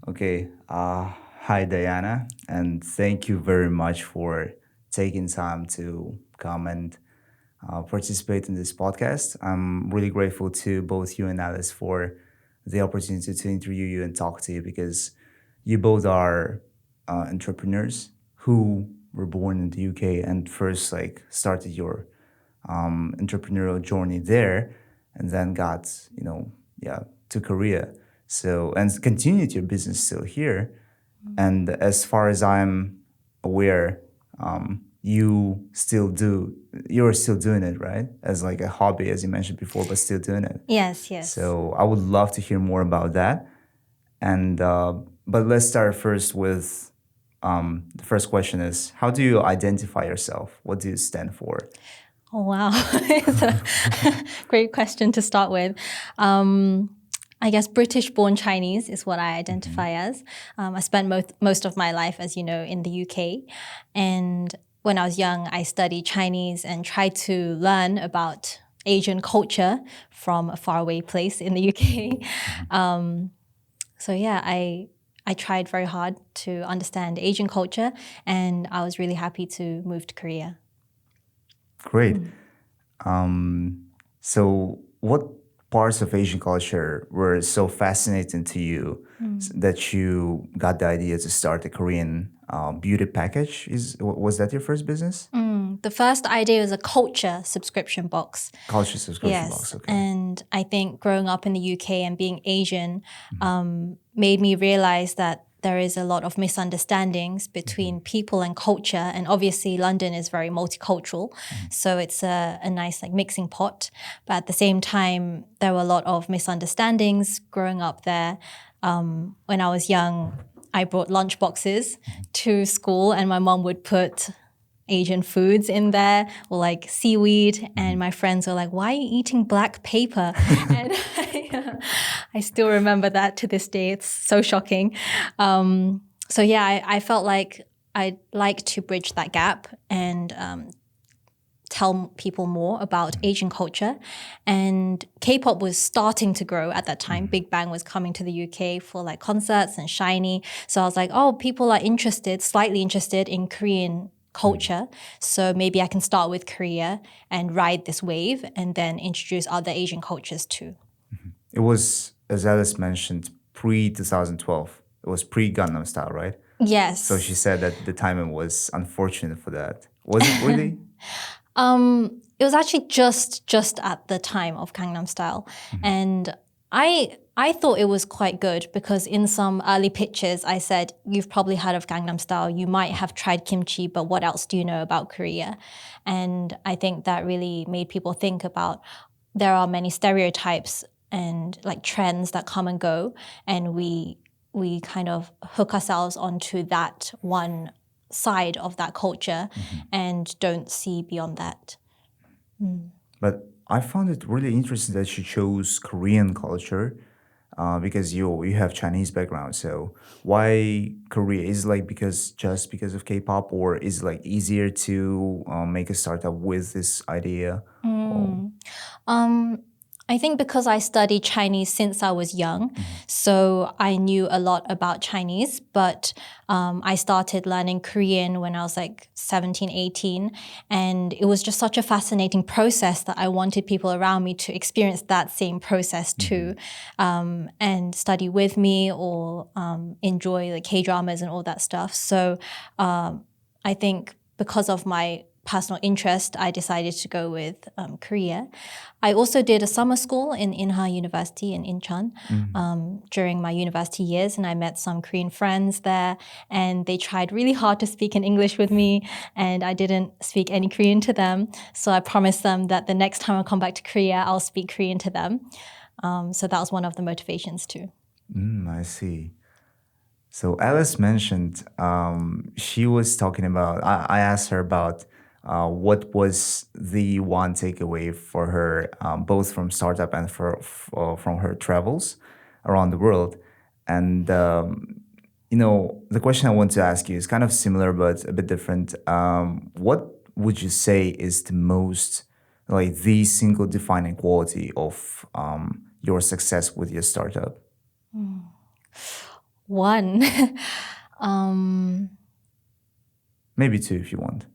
Okay. Hi, Diana, and thank you very much for taking time to come and participate in this podcast. I'm really grateful to both you and Alice for the opportunity to interview you and talk to you because you both are entrepreneurs who were born in the UK and first like started your entrepreneurial journey there and then got, yeah, to Korea. So, and continued your business still here. And as far as I'm aware, you're still doing it, right? As like a hobby, as you mentioned before, but still doing it. Yes, yes. So I would love to hear more about that. And, but let's start first with the first question is, how do you identify yourself? What do you stand for? Oh, wow. It's a great question to start with. I guess British-born Chinese is what I identify as. I spent most of my life, as you know, in the UK. And when I was young, I studied Chinese and tried to learn about Asian culture from a faraway place in the UK. So yeah, I tried very hard to understand Asian culture, and I was really happy to move to Korea. Great. So, what parts of Asian culture were so fascinating to you that you got the idea to start a Korean beauty package? Was that your first business? The first idea was a culture subscription box. Culture subscription Yes. box. Okay. And I think growing up in the UK and being Asian made me realize that there is a lot of misunderstandings between people and culture. And obviously, London is very multicultural. So it's a nice like mixing pot. But at the same time, there were a lot of misunderstandings growing up there. When I was young, I brought lunch boxes to school, and my mom would put Asian foods in there, or like seaweed, and my friends were like, "Why are you eating black paper?" And I still remember that to this day. It's so shocking. So yeah, I felt like I'd like to bridge that gap and tell people more about Asian culture. And K-pop was starting to grow at that time. Big Bang was coming to the UK for like concerts and Shiny. So I was like, oh, people are slightly interested in Korean culture. So maybe I can start with Korea and ride this wave and then introduce other Asian cultures too. It was, as Alice mentioned, pre 2012. It was pre Gangnam Style, right? Yes. So she said that the timing was unfortunate for that. Was it really? It was actually just at the time of Gangnam Style. And I thought it was quite good because in some early pitches I said, you've probably heard of Gangnam Style, you might have tried kimchi, but what else do you know about Korea? And I think that really made people think about there are many stereotypes and like trends that come and go, and we kind of hook ourselves onto that one side of that culture and don't see beyond that. But I found it really interesting that you chose Korean culture because you have Chinese background. So why Korea? Is it like just because of K-pop, or is it like easier to make a startup with this idea? Or, I think because I studied Chinese since I was young, so I knew a lot about Chinese, but I started learning Korean when I was like 17, 18, and it was just such a fascinating process that I wanted people around me to experience that same process too, and study with me or enjoy the K-dramas and all that stuff. So I think because of my personal interest, I decided to go with Korea. I also did a summer school in Inha University in Incheon during my university years, and I met some Korean friends there, and they tried really hard to speak in English with me, and I didn't speak any Korean to them. So I promised them that the next time I come back to Korea, I'll speak Korean to them. So that was one of the motivations too. I see. So Alice mentioned she was talking about. I asked her about what was the one takeaway for her, both from startup and from her travels around the world. And the question I want to ask you is kind of similar but a bit different. What would you say is the most like the single defining quality of your success with your startup? One. Maybe two if you want.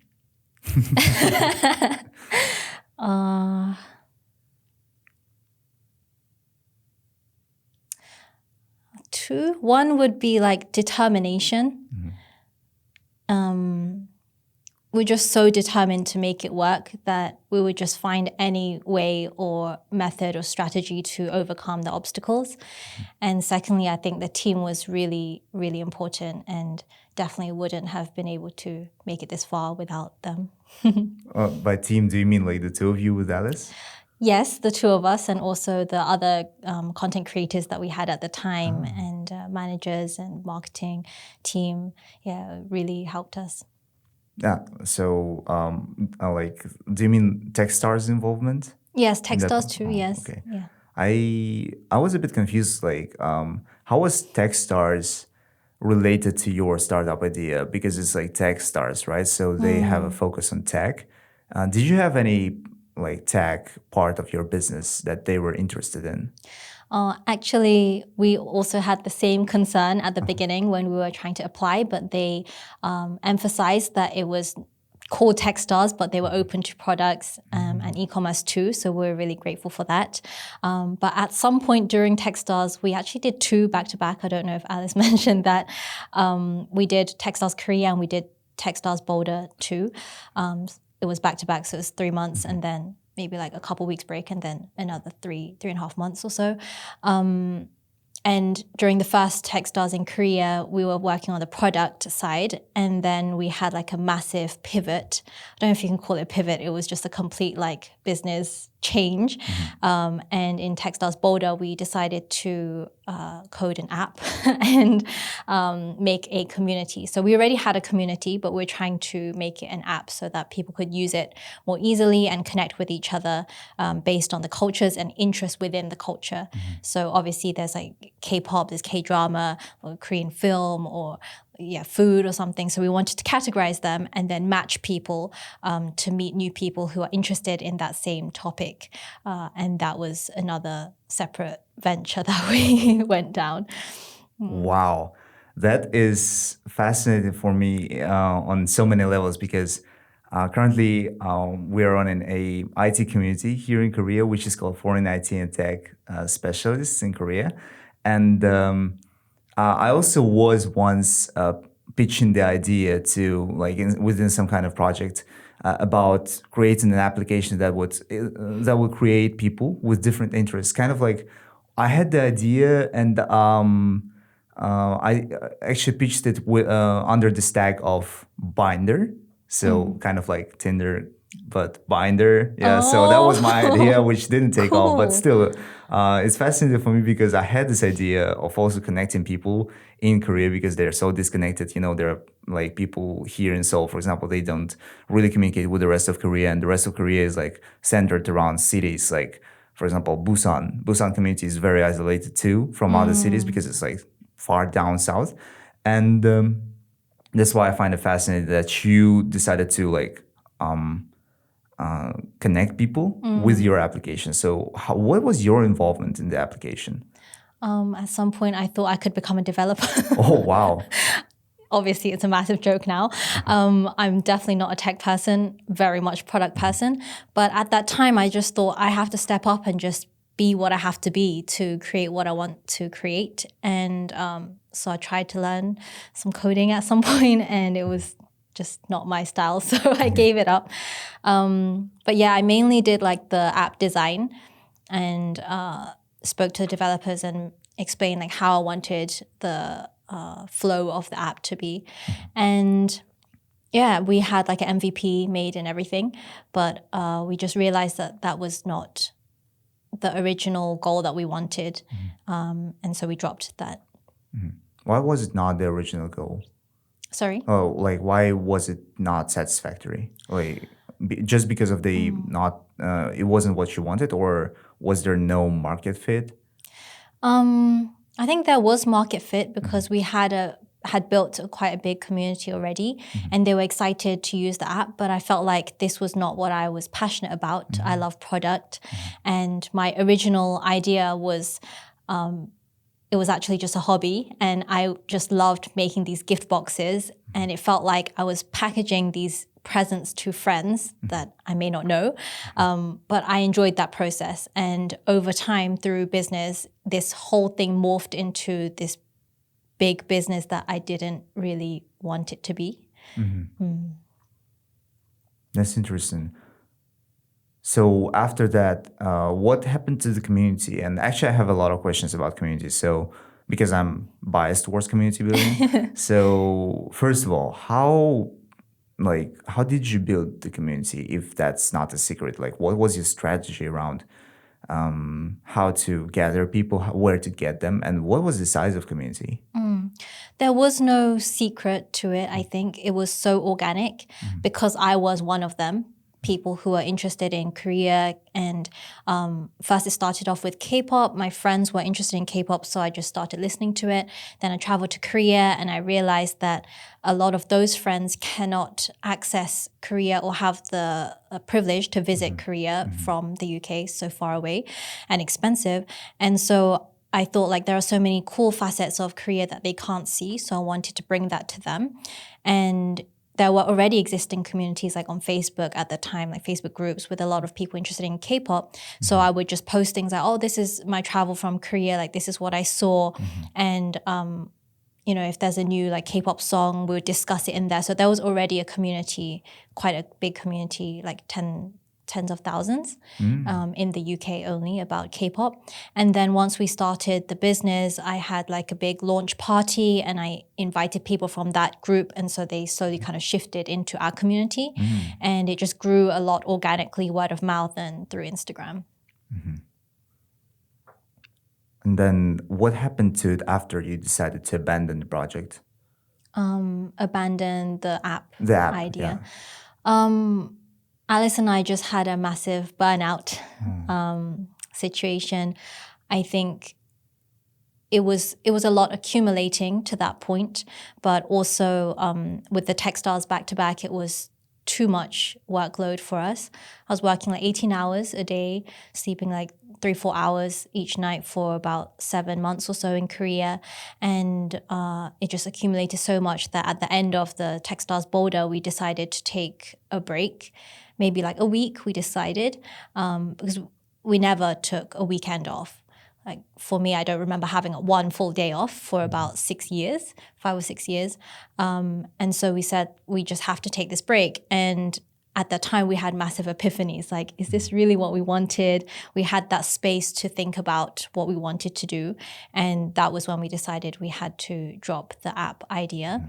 Two. One would be like determination. We're just so determined to make it work that we would just find any way or method or strategy to overcome the obstacles. And secondly, I think the team was really, really important and definitely wouldn't have been able to make it this far without them. By team, do you mean like the two of you with Alice? Yes, the two of us and also the other content creators that we had at the time and managers and marketing team, really helped us. Yeah. So, like, do you mean Techstars involvement? Yes, Techstars too. Yes. Okay. Yeah. I was a bit confused. Like, how was Techstars related to your startup idea? Because it's like Techstars, right? So they have a focus on tech. Did you have any like tech part of your business that they were interested in? Actually, we also had the same concern at the beginning when we were trying to apply, but they emphasized that it was called Techstars, but they were open to products and e-commerce too. So we're really grateful for that. But at some point during Techstars, we actually did two back-to-back. I don't know if Alice mentioned that. We did Techstars Korea and we did Techstars Boulder too. It was back-to-back, so it was 3 months and then maybe like a couple weeks break and then another 3.5 months or so. And during the first Techstars in Korea, we were working on the product side, and then we had like a massive pivot. I don't know if you can call it a pivot. It was just a complete like business change. And in Techstars Boulder, we decided to code an app and make a community. So we already had a community, but we're trying to make it an app so that people could use it more easily and connect with each other based on the cultures and interests within the culture. So obviously there's like K-pop, there's K-drama, or Korean film, or food or something. So we wanted to categorize them and then match people to meet new people who are interested in that same topic. And that was another separate venture that we went down. Wow. That is fascinating for me on so many levels because currently we are on a IT community here in Korea, which is called Foreign IT and Tech Specialists in Korea. And I also was once pitching the idea to within some kind of project about creating an application that would create people with different interests. Kind of like I had the idea and I actually pitched it under the stack of Binder, so kind of like Tinder but Binder. Yeah, so that was my idea, which didn't take off, but Cool. still, it's fascinating for me because I had this idea of also connecting people in Korea because they're so disconnected. You know, there are like people here in Seoul, for example, they don't really communicate with the rest of Korea, and the rest of Korea is like centered around cities like, for example, Busan. Busan community is very isolated too from other cities because it's like far down south, and that's why I find it fascinating that you decided to like connect people with your application. So what was your involvement in the application? At some point, I thought I could become a developer. Oh, wow. Obviously, it's a massive joke now. I'm definitely not a tech person, very much product person. But at that time, I just thought I have to step up and just be what I have to be to create what I want to create. And so I tried to learn some coding at some point, and it was just not my style. So I gave it up. But yeah, I mainly did like the app design and spoke to the developers and explained like how I wanted the flow of the app to be. And yeah, we had like an MVP made and everything, but we just realized that that was not the original goal that we wanted. And so we dropped that. Why was it not the original goal? Sorry? Oh, like why was it not satisfactory? Like just because of the not, it wasn't what you wanted, or was there no market fit? I think there was market fit because we had built quite a big community already, and they were excited to use the app. But I felt like this was not what I was passionate about. I love product, and my original idea was it was actually just a hobby, and I just loved making these gift boxes, and it felt like I was packaging these presents to friends that I may not know, but I enjoyed that process. And over time, through business, this whole thing morphed into this big business that I didn't really want it to be. That's interesting. So after that, what happened to the community? And actually, I have a lot of questions about community. So because I'm biased towards community building, so first of all, how did you build the community? If that's not a secret, like what was your strategy around how to gather people, where to get them, and what was the size of community? There was no secret to it, I think. It was so organic because I was one of them, people who are interested in Korea. And first it started off with K-pop. My friends were interested in K-pop, so I just started listening to it. Then I traveled to Korea, and I realized that a lot of those friends cannot access Korea or have the privilege to visit Korea from the UK, so far away and expensive. And so I thought like there are so many cool facets of Korea that they can't see. So I wanted to bring that to them. And there were already existing communities like on Facebook at the time, like Facebook groups with a lot of people interested in K-pop. So I would just post things like, oh, this is my travel from Korea. Like this is what I saw. And, if there's a new like K-pop song, we would discuss it in there. So there was already a community, quite a big community, like tens of thousands in the UK only about K-pop. And then once we started the business, I had like a big launch party, and I invited people from that group. And so they slowly kind of shifted into our community, and it just grew a lot organically, word of mouth and through Instagram. And then what happened to it after you decided to abandon the project? Abandon the app The app, idea. yeah. Alice and I just had a massive burnout situation. I think it was a lot accumulating to that point, but also with the Techstars back to back, it was too much workload for us. I was working like 18 hours a day, sleeping like 3-4 hours each night for about 7 months or so in Korea. And it just accumulated so much that at the end of the Techstars Boulder, we decided to take a break, maybe like a week, we decided, because we never took a weekend off. Like for me, I don't remember having one full day off for about 6 years, 5 or 6 years. And so we said, we just have to take this break. And at that time, we had massive epiphanies. Like, is this really what we wanted? We had that space to think about what we wanted to do. And that was when we decided we had to drop the app idea.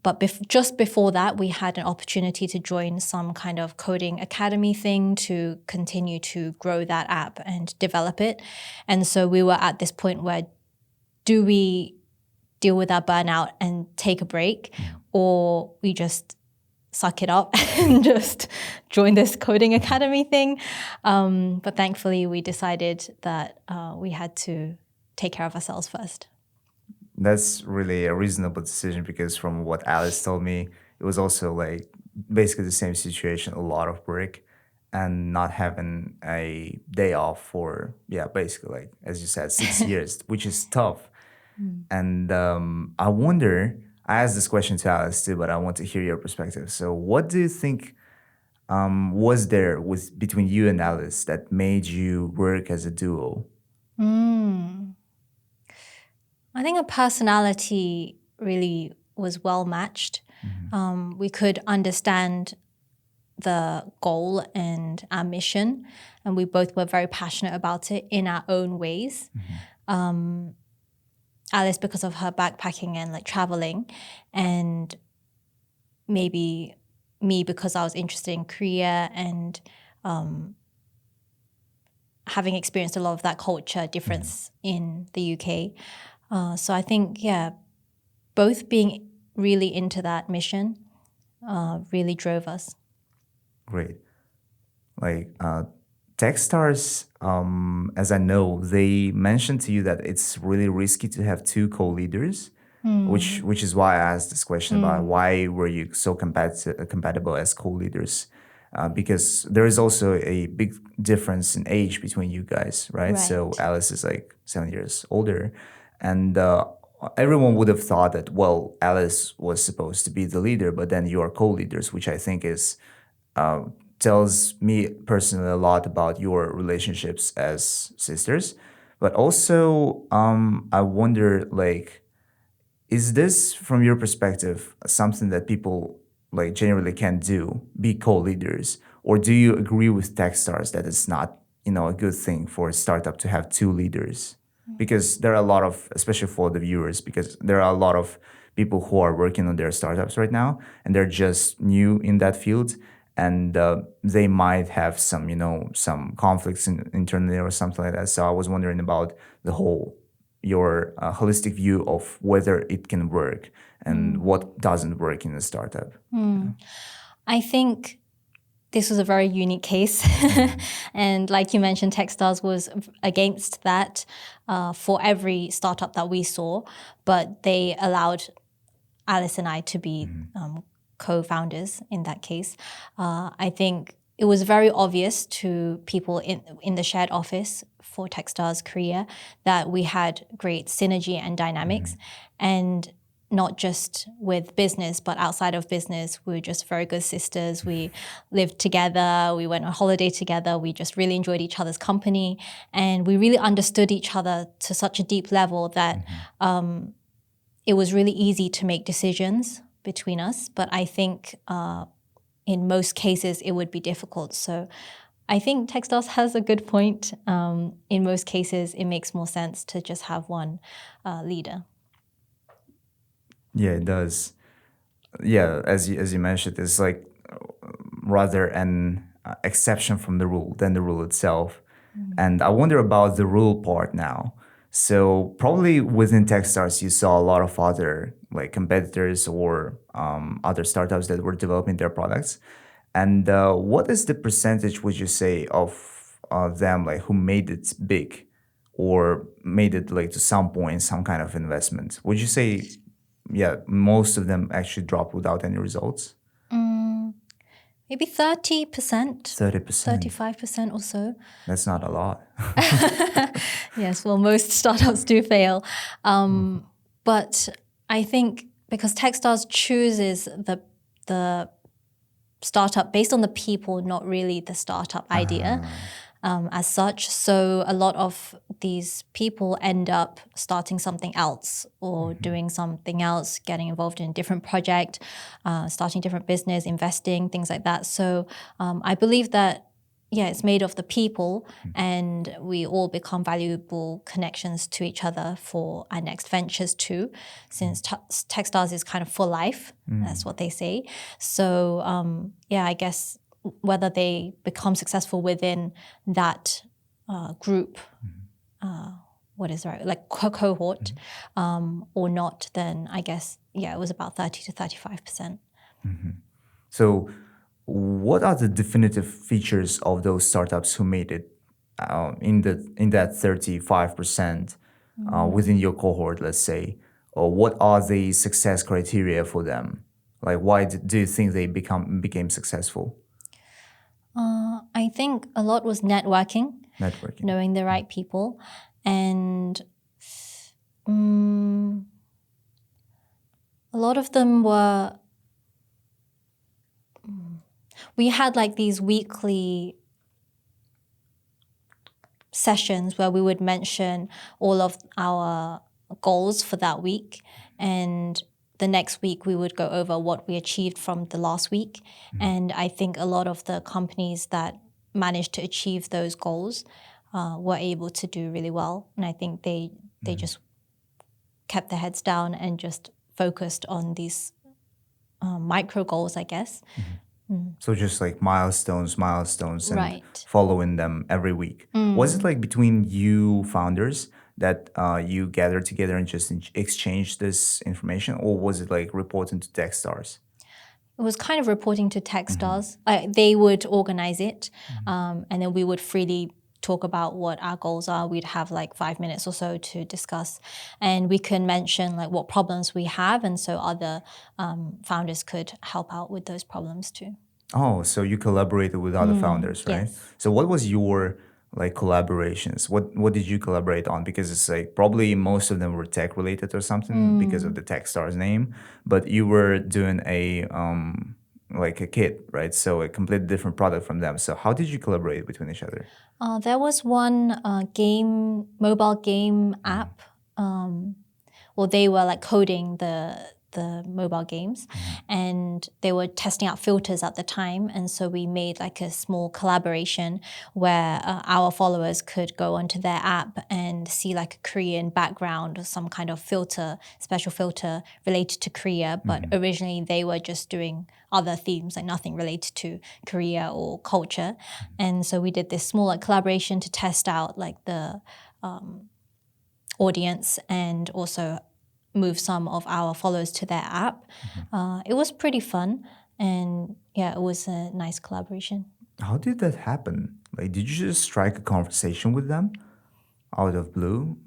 But just before that, we had an opportunity to join some kind of coding academy thing to continue to grow that app and develop it. And so we were at this point where, do we deal with our burnout and take a break, or we just suck it up and just join this coding academy thing? But thankfully, we decided that we had to take care of ourselves first. That's really a reasonable decision, because from what Alice told me, it was also like basically the same situation, a lot of work and not having a day off for, yeah, basically like, as you said, 6 years, which is tough. And I wonder, I asked this question to Alice too, but I want to hear your perspective. So what do you think was there between you and Alice that made you work as a duo? I think our personality really was well matched. We could understand the goal and our mission, and we both were very passionate about it in our own ways. Alice, because of her backpacking and like traveling, and maybe me because I was interested in Korea and having experienced a lot of that culture difference in the UK. So I think, yeah, both being really into that mission really drove us. Great. Like Techstars, as I know, they mentioned to you that it's really risky to have two co-leaders, which is why I asked this question about why were you so compatible as co-leaders. because there is also a big difference in age between you guys, right? So Right. Alice is like 7 years older, and everyone would have thought that, well, Alice was supposed to be the leader, but then you are co-leaders, which I think is tells me personally a lot about your relationships as sisters. But also, I wonder, like, is this from your perspective something that people like generally can do, be co-leaders, or do you agree with Techstars that it's not, a good thing for a startup to have two leaders? Because there are a lot of, especially for the viewers, because there are a lot of people who are working on their startups right now, and they're just new in that field, and they might have some, some conflicts internally or something like that. So I was wondering about the whole your holistic view of whether it can work and what doesn't work in a startup. I think this was a very unique case. And like you mentioned, Techstars was against that for every startup that we saw, but they allowed Alice and I to be co-founders in that case. I think it was very obvious to people in the shared office for Techstars Korea that we had great synergy and dynamics, and not just with business, but outside of business, we were just very good sisters. We lived together, we went on holiday together, we just really enjoyed each other's company, and we really understood each other to such a deep level that it was really easy to make decisions between us. But I think in most cases, it would be difficult. So I think Techstars has a good point. In most cases, it makes more sense to just have one leader. Yeah, it does. Yeah, as you mentioned, it's like rather an exception from the rule than the rule itself. And I wonder about the rule part now. So probably within Techstars, you saw a lot of other like competitors or other startups that were developing their products. And what is the percentage, would you say, of them like who made it big or made it like to some point some kind of investment? Would you say, yeah, most of them actually dropped without any results? Maybe 30%, 30%. 35% or so. That's not a lot. Yes, well, most startups do fail. But I think because Techstars chooses the startup based on the people, not really the startup idea as such. So a lot of these people end up starting something else or doing something else, getting involved in a different project, starting different business, investing, things like that. So I believe that, yeah, it's made of the people, and we all become valuable connections to each other for our next ventures too, since Techstars is kind of for life. That's what they say. So yeah, I guess whether they become successful within that group, what is right, like cohort, or not, then I guess, yeah, it was about 30 to 35%. So, what are the definitive features of those startups who made it in that 35% within your cohort, let's say? Or what are the success criteria for them? Like, why do you think they became successful? I think a lot was networking, Networking. knowing the right people, and a lot of them were. We had like these weekly sessions where we would mention all of our goals for that week, and the next week we would go over what we achieved from the last week. And I think a lot of the companies that managed to achieve those goals were able to do really well. And I think they just kept their heads down and just focused on these micro goals, I guess. So just like milestones, and Right. following them every week. Was it like between you founders that you gathered together and just exchanged this information, or was it like reporting to Techstars? It was kind of reporting to Techstars. They would organize it, and then we would freely talk about what our goals are. We'd have like 5 minutes or so to discuss, and we can mention like what problems we have, and so other founders could help out with those problems too. Oh, so you collaborated with other founders, right? Yes. So what was your like collaborations? What did you collaborate on? Because it's like probably most of them were tech related or something because of the Techstars name, but you were doing a like a kit, right? So a completely different product from them. So how did you collaborate between each other? There was one mobile game app. Well, they were like coding the mobile games, and they were testing out filters at the time. And so we made like a small collaboration where our followers could go onto their app and see like a Korean background or some kind of filter, special filter related to Korea. But originally they were just doing other themes, like nothing related to Korea or culture. And so we did this small like collaboration to test out like the audience and also move some of our followers to their app. It was pretty fun, and yeah, it was a nice collaboration. How did that happen? Like, did you just strike a conversation with them out of blue?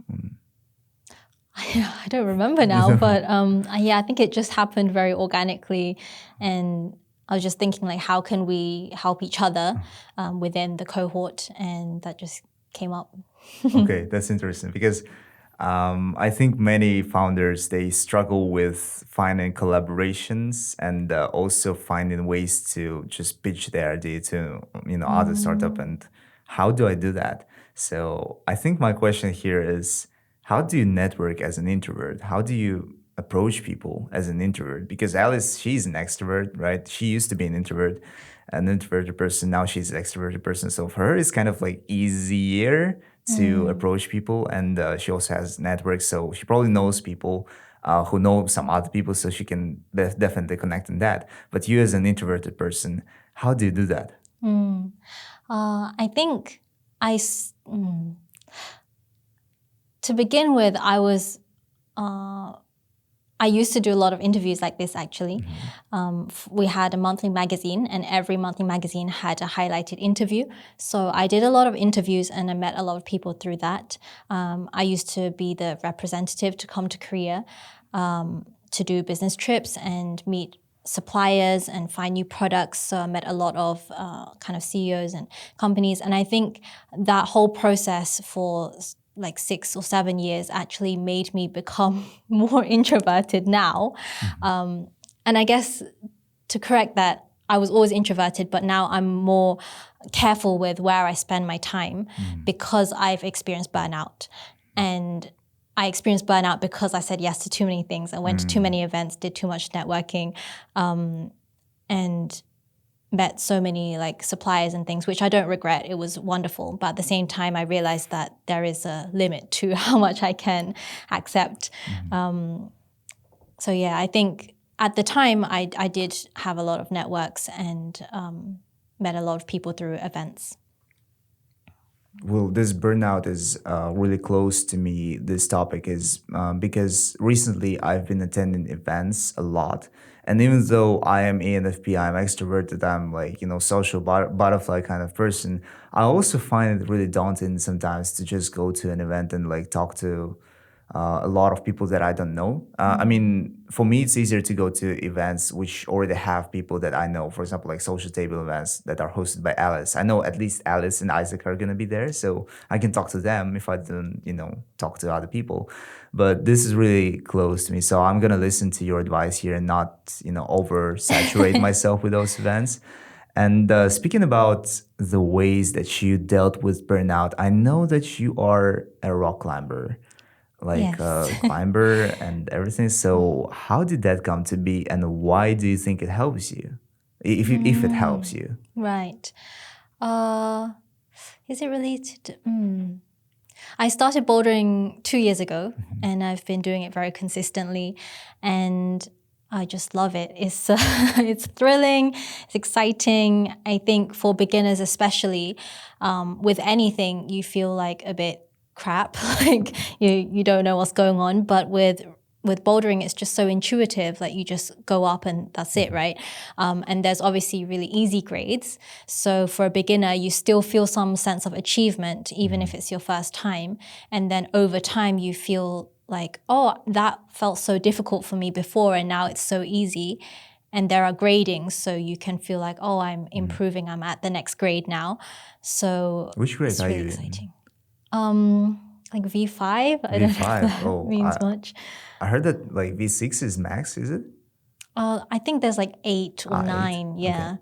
I don't remember now, but yeah, I think it just happened very organically, and I was just thinking like, how can we help each other within the cohort, and that just came up. Okay, that's interesting because I think many founders they struggle with finding collaborations and also finding ways to just pitch their idea to other startup. And how do I do that? So I think my question here is, how do you network as an introvert? How do you approach people as an introvert? Because Alice, she's an extrovert, right? She used to be an introverted person. Now she's an extroverted person. So for her, it's kind of like easier to approach people, and she also has networks, so she probably knows people who know some other people, so she can definitely connect in that. But you, as an introverted person, how do you do that? I think to begin with, I used to do a lot of interviews like this, actually. We had a monthly magazine, and every monthly magazine had a highlighted interview. So I did a lot of interviews, and I met a lot of people through that. I used to be the representative to come to Korea to do business trips and meet suppliers and find new products. So I met a lot of kind of CEOs and companies. And I think that whole process for like 6 or 7 years actually made me become more introverted now. And I guess to correct that, I was always introverted, but now I'm more careful with where I spend my time because I've experienced burnout. And I experienced burnout because I said yes to too many things. I went to too many events, did too much networking, and met so many like suppliers and things, which I don't regret. It was wonderful. But at the same time, I realized that there is a limit to how much I can accept. So yeah, I think at the time I did have a lot of networks and met a lot of people through events. Well, this burnout is really close to me. This topic is because recently I've been attending events a lot. And even though I am ENFP, I'm extroverted, I'm like, social butterfly kind of person, I also find it really daunting sometimes to just go to an event and like talk to a lot of people that I don't know. I mean, for me, it's easier to go to events which already have people that I know. For example, like social table events that are hosted by Alice. I know at least Alice and Isaac are gonna be there, so I can talk to them if I don't, talk to other people. But this is really close to me, so I'm gonna listen to your advice here and not, oversaturate myself with those events. And speaking about the ways that you dealt with burnout, I know that you are a rock climber, like Yes. climber and everything. So how did that come to be, and why do you think it helps you, if it helps you? Right. Is it related to... I started bouldering 2 years ago, and I've been doing it very consistently, and I just love it. It's it's thrilling, it's exciting. I think for beginners especially, with anything, you feel like a bit crap, like you don't know what's going on. But with bouldering, it's just so intuitive. Like you just go up and that's it, right? And there's obviously really easy grades. So for a beginner, you still feel some sense of achievement, even if it's your first time. And then over time, you feel like, oh, that felt so difficult for me before, and now it's so easy. and there are gradings, so you can feel like, oh, I'm improving, I'm at the next grade now. So Which grade it's are really you exciting. Like V5, I don't know if V5. that Oh, means much. I heard that like V6 is max, is it? I think there's like 8 or 8. 9, yeah. Okay.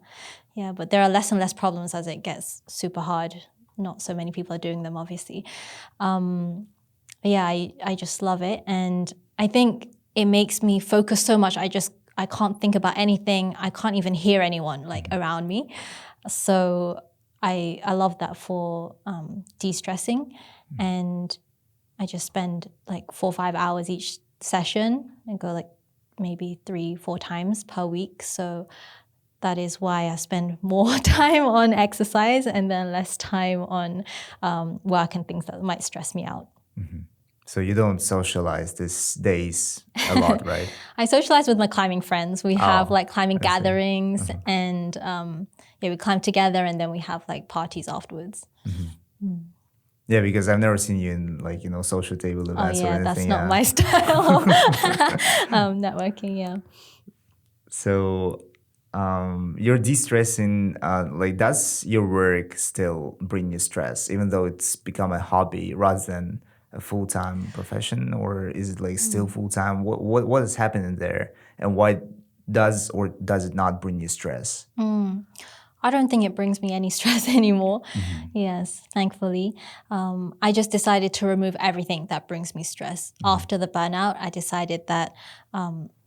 Yeah, but there are less and less problems as it gets super hard. Not so many people are doing them, obviously. Yeah, I just love it. And I think it makes me focus so much. I can't think about anything. I can't even hear anyone like around me. So I love that for de-stressing. And I just spend like 4 or 5 hours each session and go like maybe 3-4 times per week. So that is why I spend more time on exercise and then less time on work and things that might stress me out. So you don't socialize these days a lot, right? I socialize with my climbing friends. We have like climbing I see. gatherings and yeah, we climb together and then we have like parties afterwards. Yeah, because I've never seen you in like, social table Oh events or yeah, that's anything. not my style of networking, yeah. So you're de-stressing, like does your work still bring you stress, even though it's become a hobby rather than a full-time profession, or is it like still full-time? What is happening there, and why does or does it not bring you stress? I don't think it brings me any stress anymore. Yes, thankfully. I just decided to remove everything that brings me stress. After the burnout, I decided that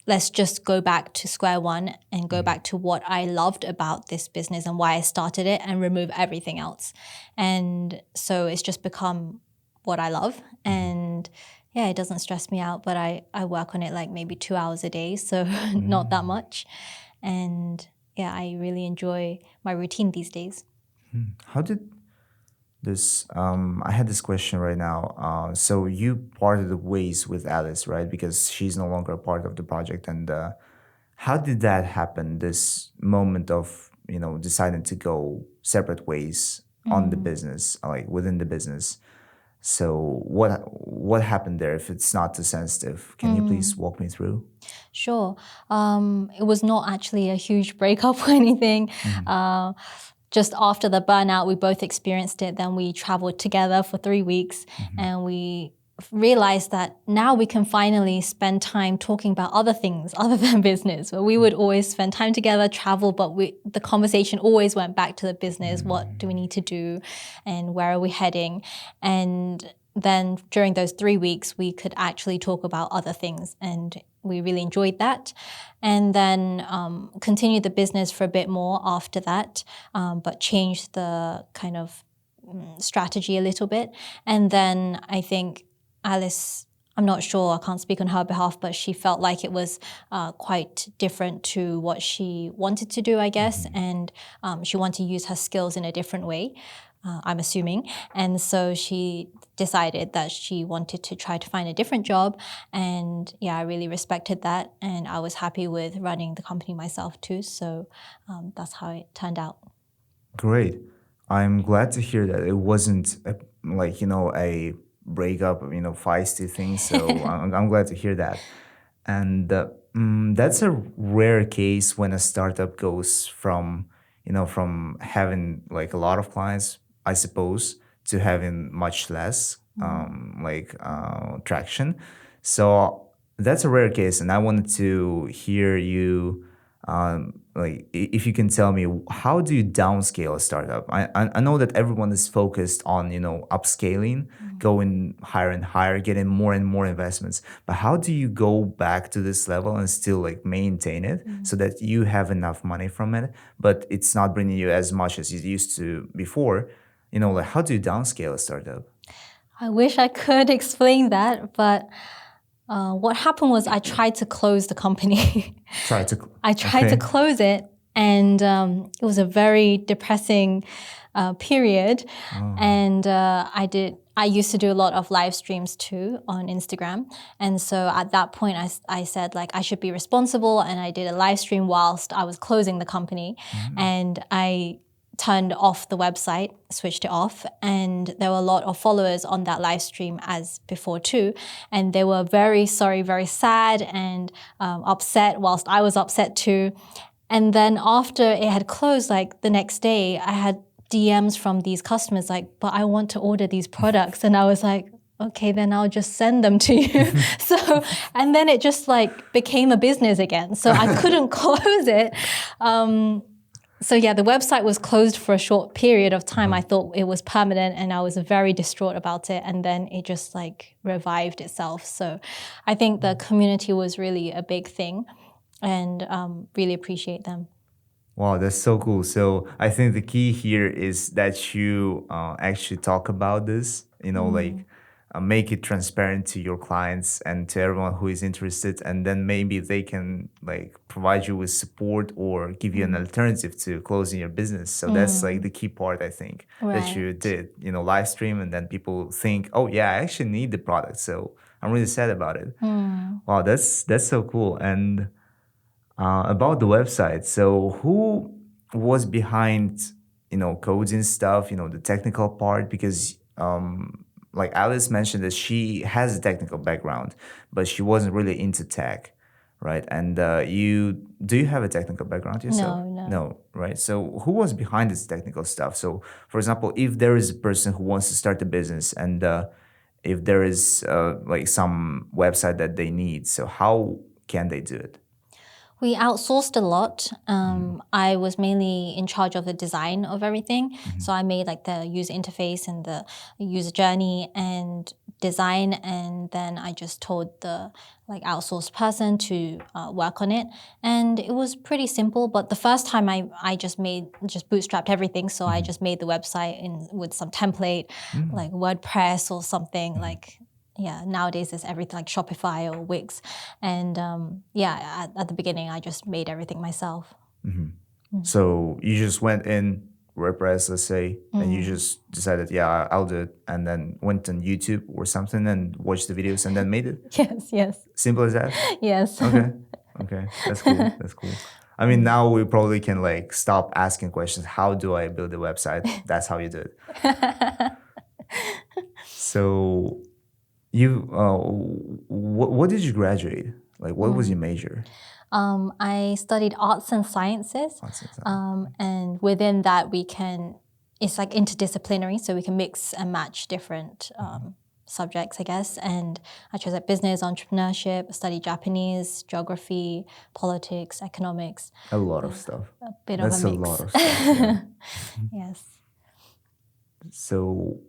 let's just go back to square one and go back to what I loved about this business and why I started it and remove everything else. And so it's just become what I love. And yeah, it doesn't stress me out, but I work on it like maybe 2 hours a day, so not that much. And yeah, I really enjoy my routine these days. How did this? I had this question right now. So you parted the ways with Alice, right? Because she's no longer a part of the project, and how did that happen? This moment of deciding to go separate ways on the business, like within the business. So what happened there? If it's not too sensitive, can you please walk me through? Sure. It was not actually a huge breakup or anything. Just after the burnout, we both experienced it. Then we traveled together for 3 weeks and we realized that now we can finally spend time talking about other things other than business. Where we would always spend time together, travel, but the conversation always went back to the business. What do we need to do and where are we heading? And then during those 3 weeks, we could actually talk about other things, and we really enjoyed that. And then continued the business for a bit more after that, but changed the kind of strategy a little bit. And then I think Alice, I'm not sure, I can't speak on her behalf, but she felt like it was quite different to what she wanted to do, I guess. And she wanted to use her skills in a different way. I'm assuming. And so she decided that she wanted to try to find a different job. And yeah, I really respected that. And I was happy with running the company myself too. So that's how it turned out. Great. I'm glad to hear that it wasn't like a breakup, feisty thing. So I'm glad to hear that. And that's a rare case when a startup goes from from having like a lot of clients, I suppose, to having much less traction. So that's a rare case, and I wanted to hear you if you can tell me, how do you downscale a startup? I know that everyone is focused on upscaling, going higher and higher, getting more and more investments, but how do you go back to this level and still like maintain it so that you have enough money from it, but it's not bringing you as much as you used to before? Like, how do you downscale a startup? I wish I could explain that, but what happened was I tried to close the company. Try to. I tried to close it, and it was a very depressing period. And I used to do a lot of live streams too on Instagram. And so at that point, I said like I should be responsible, and I did a live stream whilst I was closing the company. And I turned off the website, switched it off, and there were a lot of followers on that live stream as before too, and they were very sorry, very sad and upset, whilst I was upset too. And then after it had closed, like the next day, I had DMs from these customers like, but I want to order these products. And I was like, okay, then I'll just send them to you. So, and then it just like became a business again. So I couldn't close it. So yeah, the website was closed for a short period of time. I thought it was permanent and I was very distraught about it. And then it just like revived itself. So I think the community was really a big thing and really appreciate them. Wow, that's so cool. So I think the key here is that you actually talk about this, like make it transparent to your clients and to everyone who is interested, and then maybe they can like provide you with support or give you an alternative to closing your business. So that's like the key part, I think, that you Right. did, live stream, and then people think, oh yeah, I actually need the product. So I'm really sad about it. Wow, that's so cool. And about the website. So who was behind, coding stuff, the technical part? Because like Alice mentioned that she has a technical background, but she wasn't really into tech, right? And do you have a technical background yourself? No. No, right? So who was behind this technical stuff? So for example, if there is a person who wants to start a business and if there is like some website that they need, so how can they do it? We outsourced a lot. I was mainly in charge of the design of everything. So I made like the user interface and the user journey and design. And then I just told the like outsourced person to work on it. And it was pretty simple. But the first time I just bootstrapped everything. So I just made the website with some template, like WordPress or something like. Yeah, nowadays it's everything like Shopify or Wix. And at the beginning, I just made everything myself. So you just went in WordPress, let's say, and you just decided, yeah, I'll do it, and then went on YouTube or something and watched the videos and then made it? Yes. Simple as that? Yes. Okay, that's cool. That's cool. I mean, now we probably can like stop asking questions. How do I build a website? That's how you do it. So you, what did you graduate? Like, what was your major? I studied arts and sciences. And within that, it's like interdisciplinary, so we can mix and match different subjects, I guess. And I chose like business, entrepreneurship, I studied Japanese, geography, politics, economics. A lot of stuff. A bit That's of a a mix. lot of stuff. Yeah. Yes. So,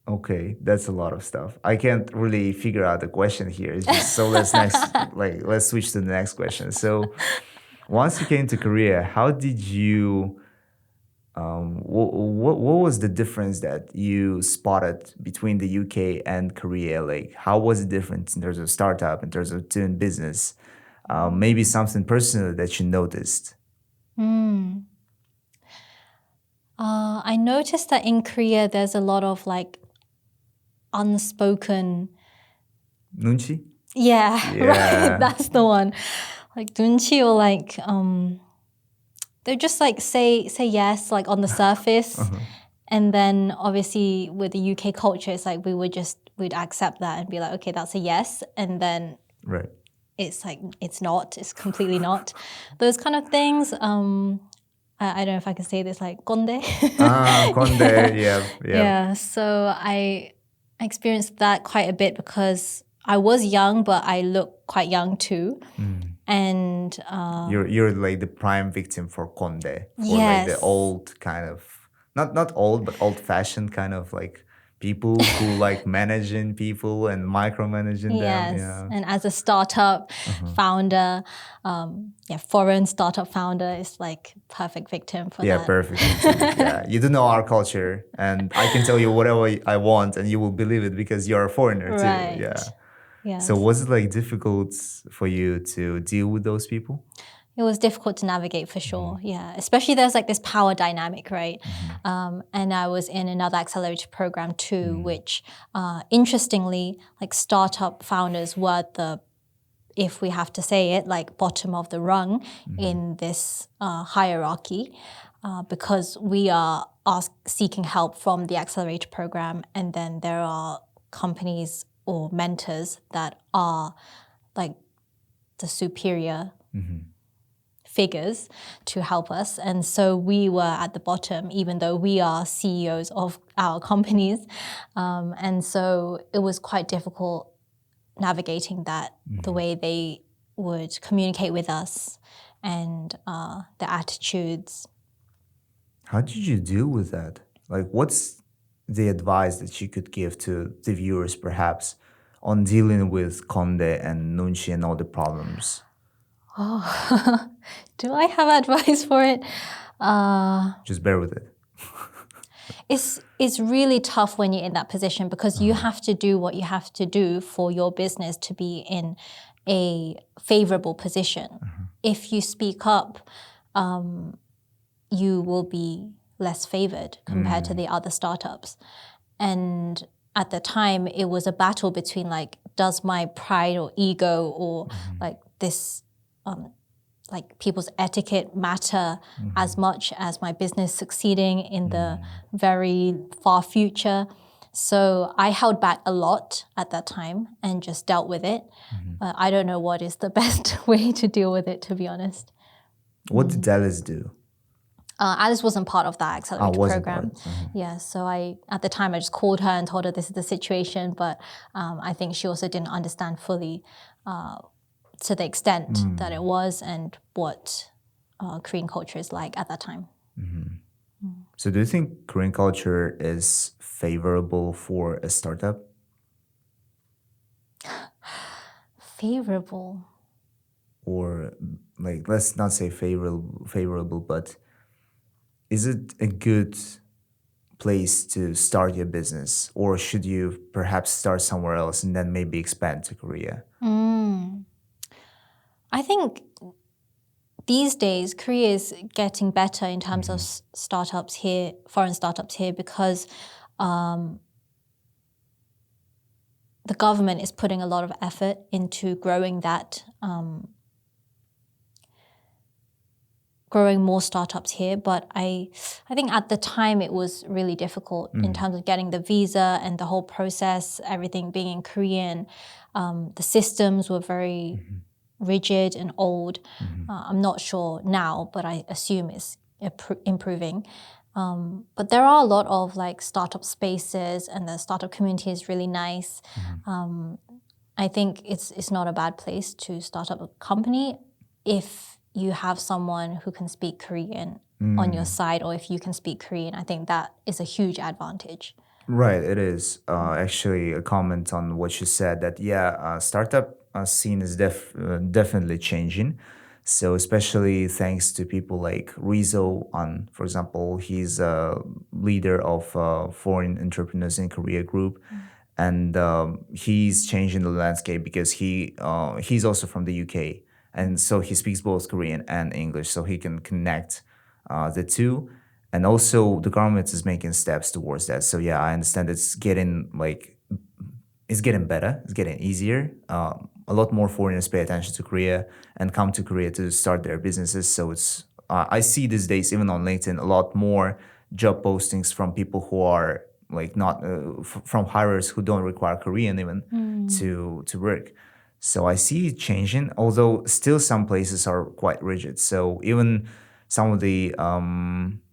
okay, that's a lot of stuff. I can't really figure out the question here. It's just so let's switch to the next question. So, once you came to Korea, how did you? What was the difference that you spotted between the UK and Korea? Like, how was it different in terms of startup, in terms of doing business? Maybe something personal that you noticed. I noticed that in Korea, there's a lot of like unspoken. Nunchi? Yeah, Yeah. right. That's the one. Like dunchi or like they just like say yes like on the surface, and then obviously with the UK culture, it's like we'd accept that and be like, okay, that's a yes, and then Right. it's like it's completely not. Those kind of things. I don't know if I can say this, like konde. Konde, yeah. Yeah, so I experienced that quite a bit because I was young, but I look quite young too. And You're like the prime victim for konde, for like the yes. old kind of not old but old fashioned kind of like people who like managing people and micromanaging them. Yes, Yeah. and as a startup founder, foreign startup founder is like perfect victim for Yeah, that. perfect. Yeah, you do know our culture, and I can tell you whatever I want, and you will believe it because you're a foreigner too. Right. Yeah. Yes. So was it like difficult for you to deal with those people? It was difficult to navigate for sure, yeah. Especially there's like this power dynamic, right? And I was in another accelerator program too, which interestingly, like startup founders were if we have to say it, like bottom of the rung in this hierarchy. because we are seeking help from the accelerator program, and then there are companies or mentors that are like the superior figures to help us. And so we were at the bottom, even though we are CEOs of our companies. And so it was quite difficult navigating that, the way they would communicate with us and the attitudes. How did you deal with that? Like, what's the advice that you could give to the viewers, perhaps, on dealing with Conde and Nunchi and all the problems? Oh, do I have advice for it? Just bear with it. It's really tough when you're in that position, because you have to do what you have to do for your business to be in a favorable position. If you speak up, you will be less favored compared to the other startups. And at the time, it was a battle between like, does my pride or ego or like this, like people's etiquette matter as much as my business succeeding in the very far future? So I held back a lot at that time and just dealt with it. I don't know what is the best way to deal with it, to be honest. What did Alice do? Alice wasn't part of that accelerator wasn't program. part. Yeah, so at the time I just called her and told her this is the situation, but I think she also didn't understand fully to the extent that it was and what Korean culture is like at that time. So do you think Korean culture is favorable for a startup? Favorable. Or like, let's not say favorable, but is it a good place to start your business, or should you perhaps start somewhere else and then maybe expand to Korea? I think these days Korea is getting better in terms of startups here, foreign startups here, because the government is putting a lot of effort into growing that, growing more startups here. But I think at the time it was really difficult in terms of getting the visa and the whole process, everything being in Korean. The systems were very rigid and old. I'm not sure now, but I assume it's improving. But there are a lot of like startup spaces, and the startup community is really nice. I think it's not a bad place to start up a company if you have someone who can speak Korean on your side, or if you can speak Korean. I think that is a huge advantage. Right, it is. Actually, a comment on what you said, that startup scene is definitely changing. So especially thanks to people like Rizzo, for example, he's a leader of foreign entrepreneurs in Korea group, and he's changing the landscape because he's also from the UK, and so he speaks both Korean and English, so he can connect the two. And also the government is making steps towards that. So yeah, I understand it's getting better. It's getting easier. A lot more foreigners pay attention to Korea and come to Korea to start their businesses. So it's I see these days, even on LinkedIn, a lot more job postings from people who are like not from hirers who don't require Korean even to work. So I see it changing, although still some places are quite rigid. So even some of the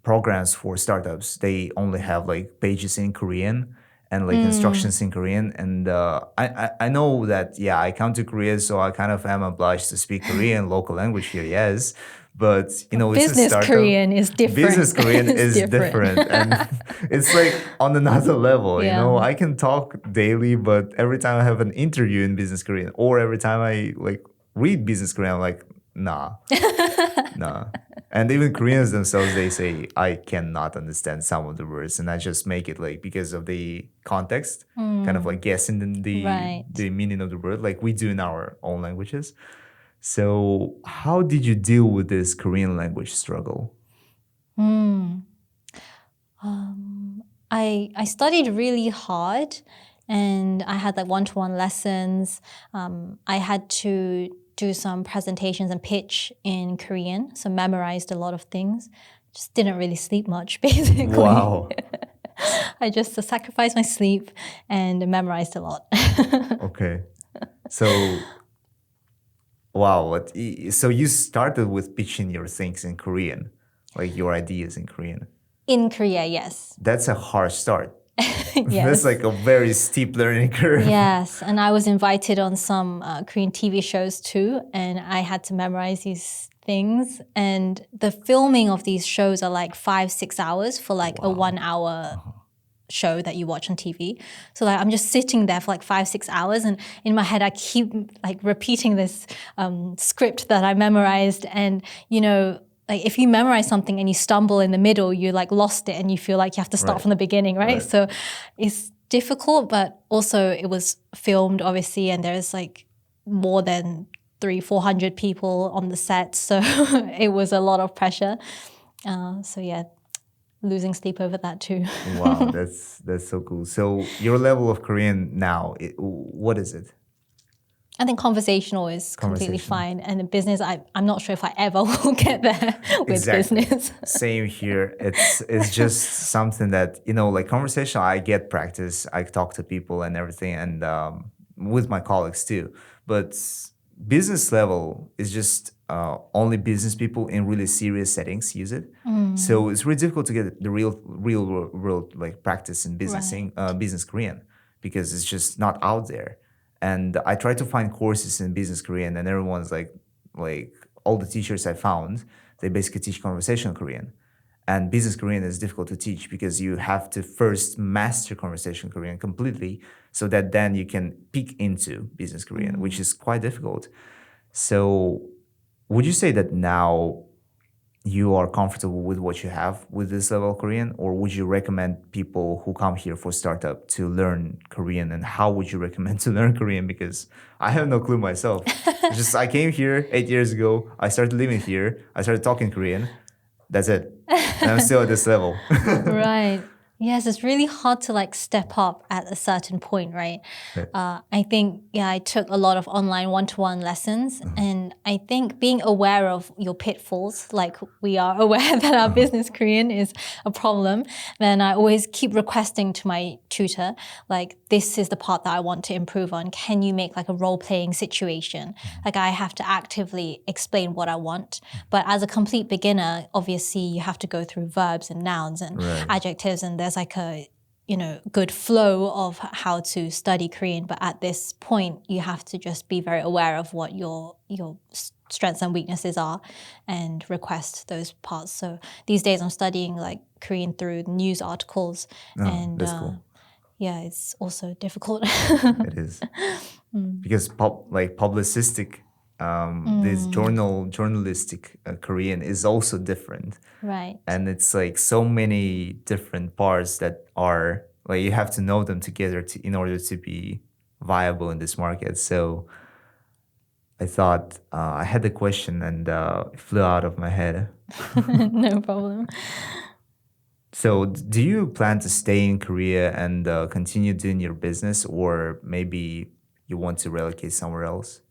programs for startups, they only have like pages in Korean and like instructions in Korean. And I know that, yeah, I come to Korea, so I kind of am obliged to speak Korean, local language here, yes. But, you know, it's a Business startup. Korean is different. Business Korean It's is different. And it's like on another level, you Yeah. know. I can talk daily, but every time I have an interview in Business Korean, or every time I like read Business Korean, I'm like, nah. Nah. And even Koreans themselves, they say, I cannot understand some of the words. And I just make it like because of the context, kind of like guessing Right. the meaning of the word, like we do in our own languages. So how did you deal with this Korean language struggle? I studied really hard, and I had like one-to-one lessons. I had to do some presentations and pitch in Korean, so memorized a lot of things just didn't really sleep much, basically. Wow. I just sacrificed my sleep and memorized a lot. Okay. So, wow. So you started with pitching your things in Korean, like your ideas in Korean. In Korea, yes. That's a hard start. Yes. That's like a very steep learning curve. Yes, and I was invited on some Korean TV shows too, and I had to memorize these things. And the filming of these shows are like 5-6 hours for like a 1 hour show that you watch on TV. So like I'm just sitting there for like 5-6 hours, and in my head I keep like repeating this script that I memorized. And you know, like if you memorize something and you stumble in the middle, you like lost it and you feel like you have to start from the beginning, right? So it's difficult, but also it was filmed obviously, and there's like more than 300-400 people on the set, so it was a lot of pressure. So yeah, losing sleep over that too. Wow, that's so cool. So your level of Korean now, what is it? I think conversational is completely Conversational. fine. And the business, I'm not sure if I ever will get there with business. Same here. It's just something that, like conversational, I get practice. I talk to people and everything, and with my colleagues too. But business level is just only business people in really serious settings use it. So it's really difficult to get the real world like practice in business Korean, because it's just not out there. And I try to find courses in business Korean, and everyone's like all the teachers I found, they basically teach conversational Korean. And business Korean is difficult to teach because you have to first master conversational Korean completely, so that then you can peek into business Korean, which is quite difficult. So would you say that now you are comfortable with what you have with this level of Korean, or would you recommend people who come here for startup to learn Korean? And how would you recommend to learn Korean? Because I have no clue myself. I came here 8 years ago. I started living here. I started talking Korean. That's it. And I'm still at this level. Right. Yes, it's really hard to like step up at a certain point, right? I think, I took a lot of online one-to-one lessons, and I think being aware of your pitfalls, like we are aware that our business Korean is a problem, then I always keep requesting to my tutor, like, this is the part that I want to improve on. Can you make like a role-playing situation? Like I have to actively explain what I want. But as a complete beginner, obviously you have to go through verbs and nouns and adjectives, and there's like a good flow of how to study Korean. But at this point, you have to just be very aware of what your strengths and weaknesses are and request those parts. So these days I'm studying like Korean through news articles, and that's cool. Yeah, it's also difficult. It is. Because publicistic, this journalistic Korean is also different. Right. And it's like so many different parts that are like you have to know them together in order to be viable in this market. So I thought I had the question, and it flew out of my head. No problem. So do you plan to stay in Korea and continue doing your business, or maybe you want to relocate somewhere else?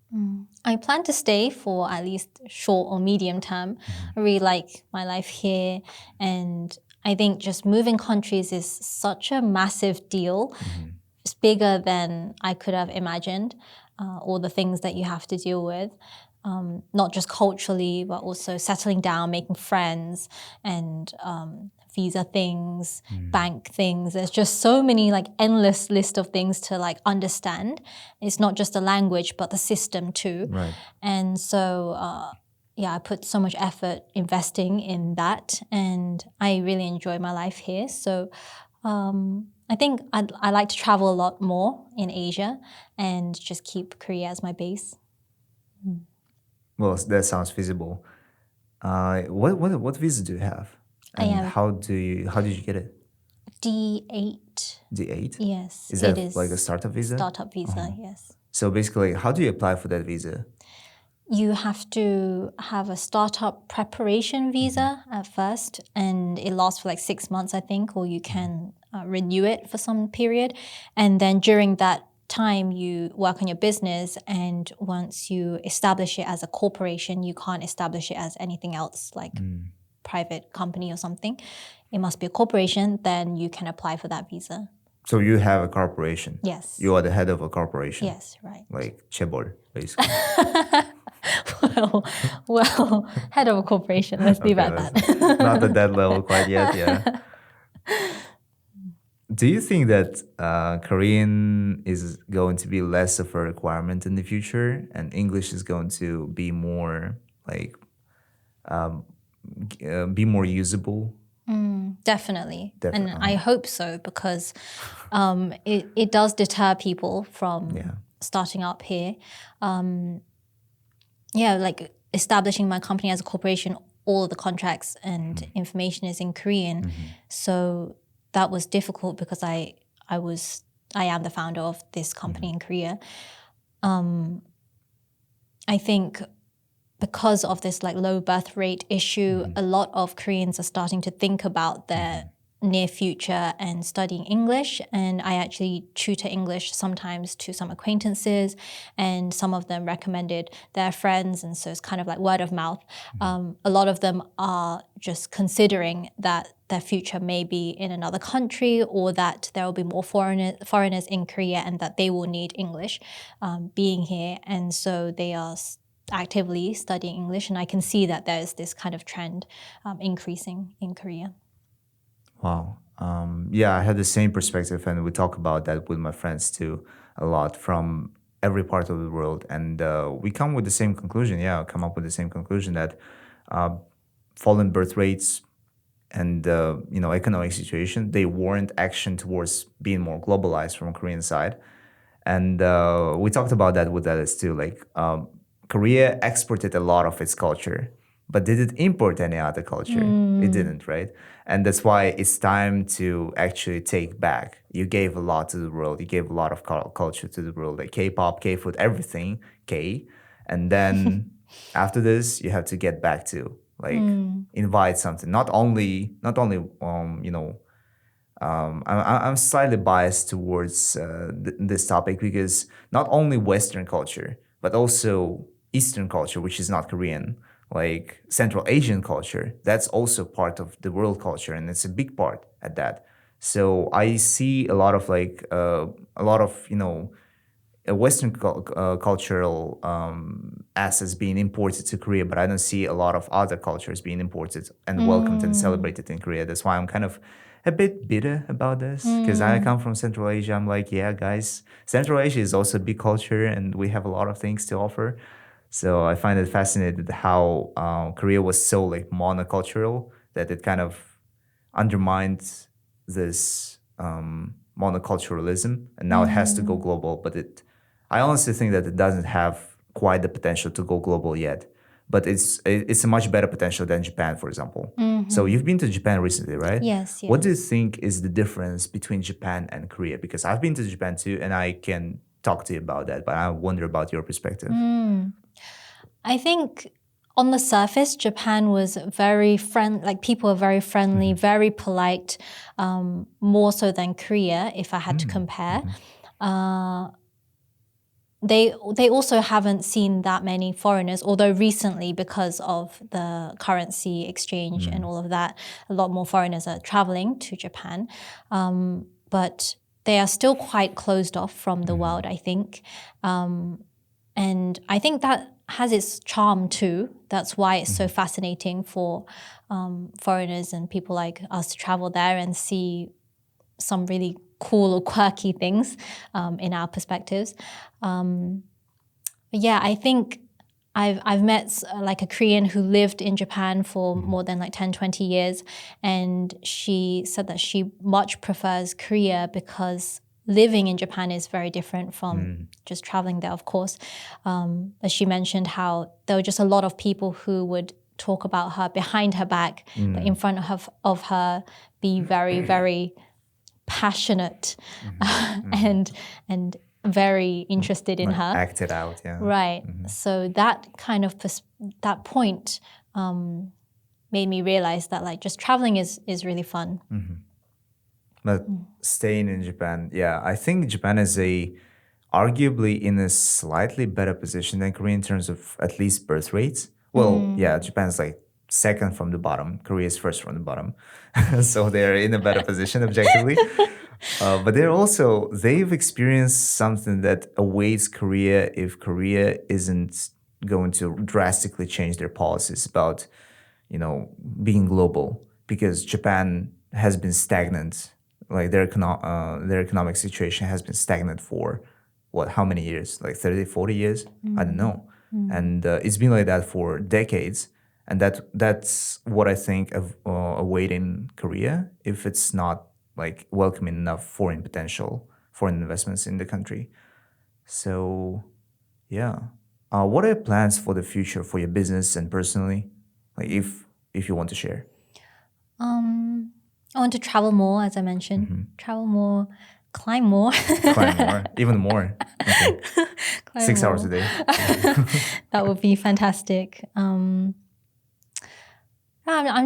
I plan to stay for at least short or medium term. I really like my life here, and I think just moving countries is such a massive deal. It's bigger than I could have imagined, all the things that you have to deal with. Not just culturally, but also settling down, making friends, and visa things, bank things. There's just so many like endless list of things to like understand. It's not just the language, but the system too. Right. And so, I put so much effort investing in that, and I really enjoy my life here. So I think I like to travel a lot more in Asia and just keep Korea as my base. Well, that sounds feasible. What visa do you have? I And am how did you get it? D8. D8? Yes, Is it that is like a startup visa? startup visa, yes. So basically, how do you apply for that visa? You have to have a startup preparation visa at first, and it lasts for like 6 months, I think, or you can renew it for some period. And then during that time, you work on your business, and once you establish it as a corporation, you can't establish it as anything else, like private company or something. It must be a corporation, then you can apply for that visa. So you have a corporation. Yes. You are the head of a corporation. Yes, right. Like Chebol, basically. well, head of a corporation. Let's leave it at that. Not at that level quite yet, yeah. Do you think that Korean is going to be less of a requirement in the future, and English is going to be more like be more usable? Definitely. Definitely. And I hope so, because it does deter people from starting up here. Like establishing my company as a corporation, all of the contracts and information is in Korean. So that was difficult because I am the founder of this company in Korea. I think because of this like low birth rate issue, a lot of Koreans are starting to think about their near future and studying English. And I actually tutor English sometimes to some acquaintances, and some of them recommended their friends. And so it's kind of like word of mouth. A lot of them are just considering that their future may be in another country, or that there will be more foreigners in Korea and that they will need English being here. And so they are actively studying English, and I can see that there's this kind of trend increasing in Korea. Wow. Yeah, I had the same perspective, and we talk about that with my friends too a lot from every part of the world, and we come with the same conclusion. Yeah, come up with the same conclusion that fallen birth rates and economic situation, they warrant action towards being more globalized from Korean side. And we talked about that with Alice too. Like Korea exported a lot of its culture, but did it import any other culture? It didn't, right? And that's why it's time to actually take back. You gave a lot to the world. You gave a lot of culture to the world, like K-pop, K-food, everything, K. And then after this, you have to get back to like invite something. Not only I'm slightly biased towards this topic because not only Western culture, but also Eastern culture, which is not Korean, like Central Asian culture, that's also part of the world culture, and it's a big part at that. So I see a lot of Western cultural assets being imported to Korea, but I don't see a lot of other cultures being imported and welcomed and celebrated in Korea. That's why I'm kind of a bit bitter about this, because I come from Central Asia. I'm like, yeah, guys, Central Asia is also a big culture, and we have a lot of things to offer. So I find it fascinating how Korea was so like monocultural that it kind of undermined this monoculturalism, and now it has to go global. But I honestly think that it doesn't have quite the potential to go global yet. But it's a much better potential than Japan, for example. So you've been to Japan recently, right? Yes. What do you think is the difference between Japan and Korea? Because I've been to Japan too, and I can talk to you about that, but I wonder about your perspective. I think on the surface, Japan was very like people were very friendly, very polite, more so than Korea, if I had to compare. They also haven't seen that many foreigners, although recently, because of the currency exchange and all of that, a lot more foreigners are traveling to Japan. But they are still quite closed off from the world, I think. And I think that has its charm too. That's why it's so fascinating for foreigners and people like us to travel there and see some really cool or quirky things in our perspectives. But yeah, I think I've met like a Korean who lived in Japan for more than like 10, 20 years. And she said that she much prefers Korea because living in Japan is very different from just traveling there, of course. But she mentioned how there were just a lot of people who would talk about her behind her back, but in front of her be very, very passionate and very interested in Like her. act it out, yeah. Right. So that kind of that point made me realize that like just traveling is really fun. But staying in Japan, yeah, I think Japan is arguably in a slightly better position than Korea in terms of at least birth rates. Well, yeah, Japan's like second from the bottom. Korea is first from the bottom. So they're in a better position objectively. But they've experienced something that awaits Korea if Korea isn't going to drastically change their policies about, being global, because Japan has been stagnant. Like their economic situation has been stagnant for what, how many years? Like 30, 40 years? I don't know. And it's been like that for decades. And that's what I think of awaiting Korea if it's not like welcoming enough foreign investments in the country. So yeah. What are your plans for the future for your business and personally? Like if you want to share. I want to travel more, as I mentioned. Travel more, climb more. Climb more, even more. Okay. Climb 6 hours more. a day. That would be fantastic. I'm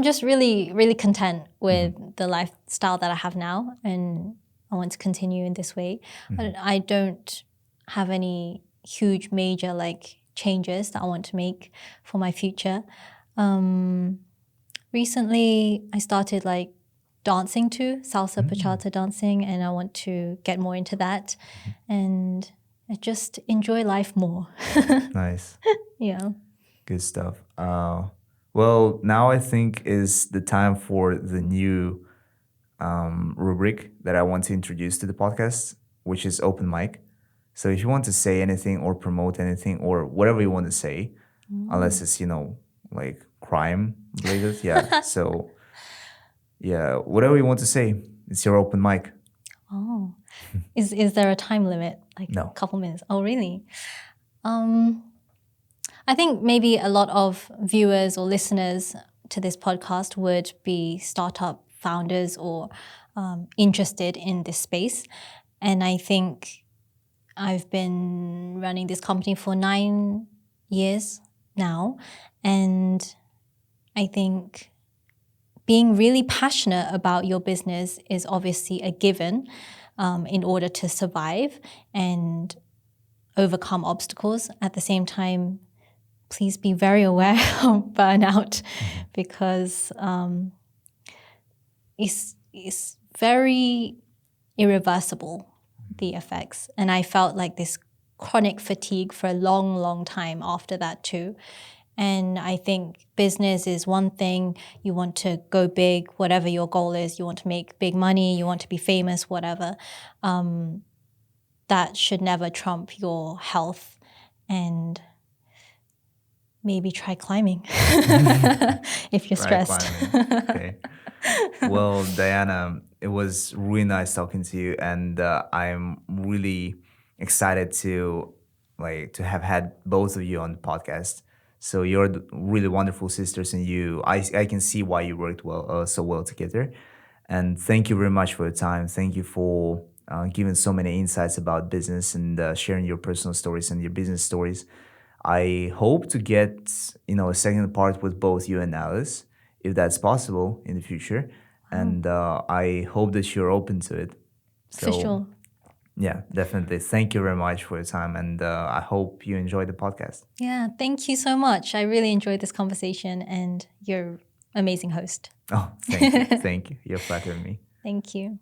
just really, really content with the lifestyle that I have now, and I want to continue in this way. I don't have any huge major changes that I want to make for my future. Recently, I started dancing too, salsa bachata dancing, and I want to get more into that, and I just enjoy life more. Nice. Yeah. Good stuff. Well, now I think is the time for the new rubric that I want to introduce to the podcast, which is open mic. So if you want to say anything or promote anything or whatever you want to say, unless it's, like crime related. Yeah. So yeah, whatever you want to say, it's your open mic. Oh, is there a time limit? No. A couple minutes? Oh, really? I think maybe a lot of viewers or listeners to this podcast would be startup founders or interested in this space. And I think I've been running this company for 9 years now. And I think being really passionate about your business is obviously a given in order to survive and overcome obstacles. At the same time, please be very aware of burnout because it's very irreversible, the effects. And I felt like this chronic fatigue for a long, long time after that too. And I think business is one thing. You want to go big, whatever your goal is. You want to make big money. You want to be famous, whatever. That should never trump your health. And maybe try climbing if you're stressed. Okay. Well, Diana, it was really nice talking to you, and I'm really excited to have had both of you on the podcast. So you're really wonderful sisters, and I can see why you worked so well together. And thank you very much for your time. Thank you for giving so many insights about business and sharing your personal stories and your business stories. I hope to get a second part with both you and Alice, if that's possible in the future. And I hope that you're open to it. So, For sure. Yeah, definitely. Thank you very much for your time, and I hope you enjoyed the podcast. Yeah, thank you so much. I really enjoyed this conversation, and you're an amazing host. Oh, thank you. Thank you. You're flattering me. Thank you.